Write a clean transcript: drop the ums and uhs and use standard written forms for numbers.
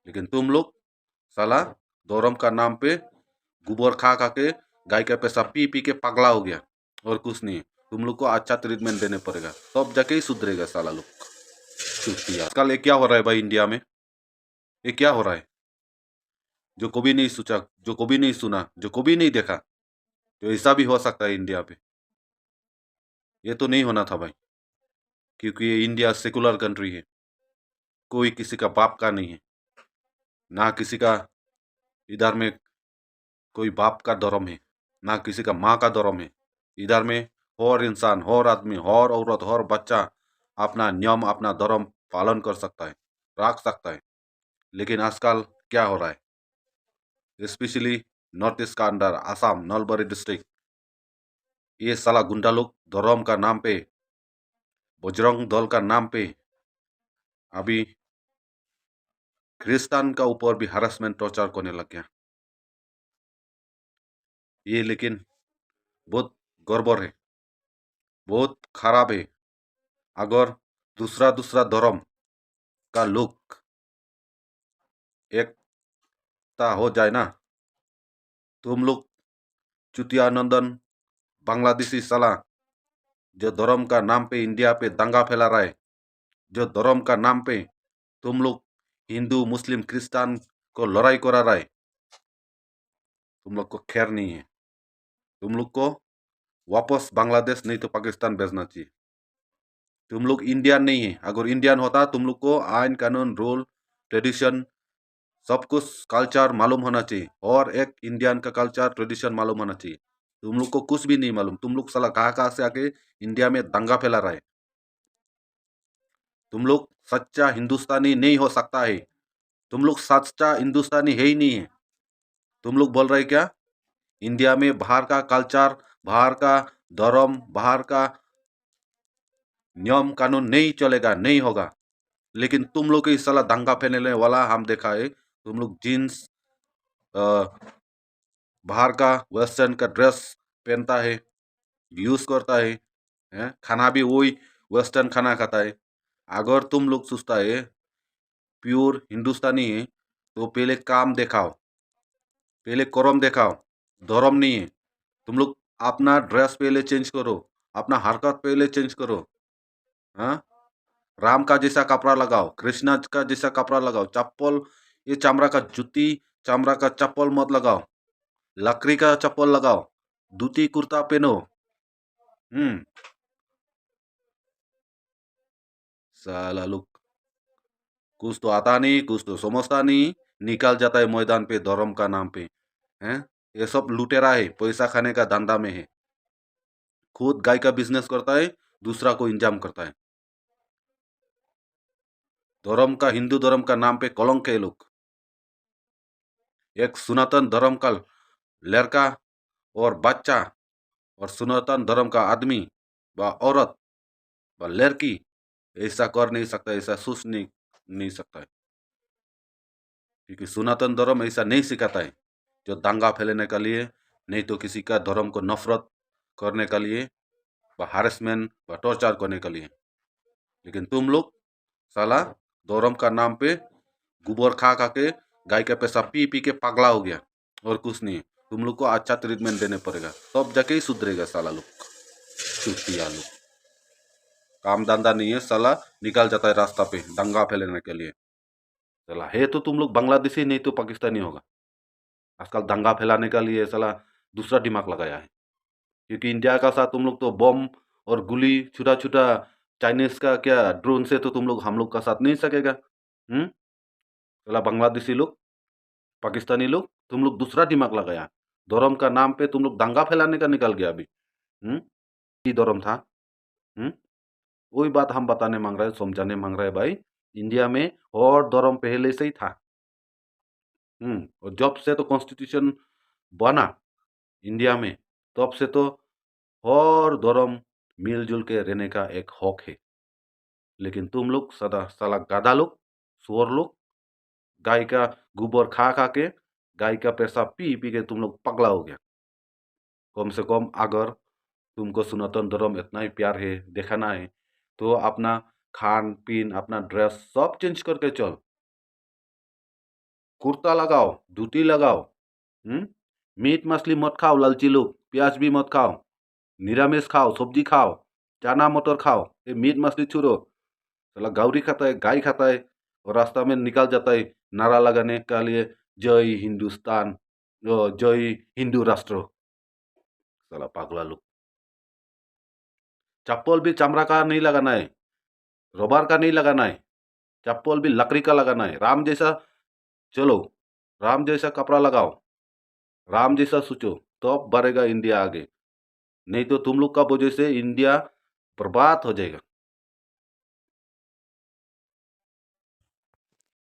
लेकिन तुम लोग साला धर्म का नाम पे गोबर खा खा के गाय का पैसा पी पी के पगला हो गया और कुछ नहीं। तुम लोग को अच्छा ट्रीटमेंट देने पड़ेगा तब जाके ही सुधरेगा साला लोग। चुतिया कल ये क्या हो रहा है भाई इंडिया में? ये क्या हो रहा है जो कभी नहीं सोचा, जो कभी नहीं सुना, जो कभी नहीं देखा? तो ऐसा भी हो सकता है इंडिया पे? ये तो नहीं होना था भाई, क्योंकि ये इंडिया सेकुलर कंट्री है। कोई किसी का बाप का नहीं है, ना किसी का इधर में कोई बाप का धर्म है, ना किसी का माँ का धर्म है। इधर में हर इंसान, हर आदमी, हर औरत, हर बच्चा अपना नियम, अपना धर्म पालन कर सकता है, रख सकता है। लेकिन आजकल क्या हो रहा है, स्पेशली नॉर्थ ईस्ट का अंडर आसाम नलबारी डिस्ट्रिक्ट, ये साला गुंडा लोग धर्म का नाम पे, बजरंग दल का नाम पे अभी क्रिस्तान का ऊपर भी हरासमेंट टॉर्चर करने लग गया। ये लेकिन बहुत गड़बड़ है, बहुत खराब है। अगर दूसरा दूसरा धर्म का लोग एकता हो जाए ना, तुम लोग चुतिया नंदन बांग्लादेशी साला जो धर्म का नाम पे इंडिया पे दंगा फैला रहा है, जो धर्म का नाम पे तुम लोग हिंदू मुस्लिम क्रिस्तान को लड़ाई करा रहा है, तुम लोग को खैर नहीं है। तुम लोग को वापस बांग्लादेश नहीं तो पाकिस्तान भेजना चाहिए। तुम लोग इंडियन नहीं है। अगर इंडियन होता तुम लोग को आइन कानून रूल ट्रेडिशन सब कुछ कल्चर मालूम होना चाहिए, और एक इंडियन का कल्चर ट्रेडिशन मालूम होना चाहिए। तुम लोग को कुछ भी नहीं मालूम। तुम लोग साला कहाँ कहाँ से आके इंडिया में दंगा फैला रहा है। तुम लोग सच्चा हिंदुस्तानी नहीं हो सकता है। तुम लोग सच्चा हिंदुस्तानी है ही नहीं है। तुम लोग बोल रहे क्या, इंडिया में बाहर का कल्चर, बाहर का धर्म, बाहर का नियम कानून नहीं चलेगा, नहीं होगा। लेकिन तुम लोग के इस साला दंगा फैलाने वाला हम देखा है। तुम लोग जीन्स, बाहर का वेस्टर्न का ड्रेस पहनता है, यूज करता है, खाना भी वही वेस्टर्न खाना खाता है। अगर तुम लोग सोचता है प्योर हिंदुस्तानी है तो पहले काम दिखाओ, पहले कर्म दिखाओ, धर्म नहीं है। तुम लोग अपना ड्रेस पहले चेंज करो, अपना हरकत पहले चेंज करो। हाँ, राम का जैसा कपड़ा लगाओ, कृष्णा का जैसा कपड़ा लगाओ, चप्पल ये चमड़ा का जूती, चमड़ा का चप्पल मत लगाओ, लकड़ी का चप्पल लगाओ, धोती कुर्ता पहनो। हम्म साला लोग कुछ तो आता नहीं, कुछ तो समझता नहीं, निकल जाता है मैदान पे धर्म का नाम पे। हैं, ये सब लुटेरा है, पैसा खाने का धंधा में है। खुद गाय का बिजनेस करता है, दूसरा को इंजाम करता है। धर्म का, हिंदू धर्म का नाम पे कलंक है ये लोग। एक सनातन धर्म का लड़का और बच्चा और सनातन धर्म का आदमी व औरत व लड़की ऐसा कर नहीं सकता, ऐसा सोच नहीं सकता है। क्योंकि सनातन धर्म ऐसा नहीं सिखाता है जो दंगा फैलाने के लिए, नहीं तो किसी का धर्म को नफरत करने के लिए, व हारेसमेंट व टॉर्चर करने के लिए। लेकिन तुम लोग साला धर्म का नाम पे गोबर खा खा के गाय का पैसा पी पी के पगला हो गया और कुछ नहीं। तुम लोग को अच्छा ट्रीटमेंट देने पड़ेगा तब जाके ही सुधरेगा साला लोग। चुतिया लोग, काम धंधा नहीं है साला, निकल जाता है रास्ता पे दंगा फैलाने के लिए। साला है तो तुम लोग बांग्लादेशी, नहीं तो पाकिस्तानी होगा। आजकल दंगा फैलाने के लिए साला दूसरा दिमाग लगाया है। क्योंकि इंडिया का साथ तुम लोग तो बम और गुली छुटा छुटा, चाइनीज का क्या ड्रोन से तो तुम लोग हम लोग का साथ नहीं सकेगा। हम्म साला बांग्लादेशी लोग, पाकिस्तानी लोग, तुम लोग दूसरा दिमाग लगाया। धर्म का नाम पे तुम लोग दंगा फैलाने का निकल गया अभी। की धर्म था? हम्म वही बात हम बताने मांग रहे हैं, समझाने मांग रहे हैं भाई। इंडिया में और धर्म पहले से ही था। और जब से तो कॉन्स्टिट्यूशन बना इंडिया में, तब से तो और धर्म मिलजुल के रहने का एक हक है। लेकिन तुम लोग सदा साला गाधा लोग, सुअर लोग, गाय का गोबर खा खा के, गाय का पैसा पी पी के तुम लोग पगला हो गया। कम से कम अगर तुमको सनातन धर्म इतना ही प्यार है, दिखाना है, तो अपना खान पीन, अपना ड्रेस सब चेंज करके चल। कुर्ता लगाओ, धोती लगाओ। मीट मछली मत खाओ लालची लोग, प्याज भी मत खाओ, निरामिष खाओ, सब्जी खाओ, चना मटर खाओ। ये मीट मछली छोड़ो। साला गाउरी खाता है, गाय खाता है, और रास्ता में निकल जाता है नारा लगाने के लिए, जय हिंदुस्तान, जय हिंदू राष्ट्र। साला पागला लोग। चप्पल भी चमड़ा का नहीं लगाना है, रबर का नहीं लगाना है, चप्पल भी लकड़ी का लगाना है। राम जैसा चलो, राम जैसा कपड़ा लगाओ, राम जैसा सोचो, तो बढ़ेगा इंडिया आगे। नहीं तो तुम लोग का वजह से इंडिया बर्बाद हो जाएगा।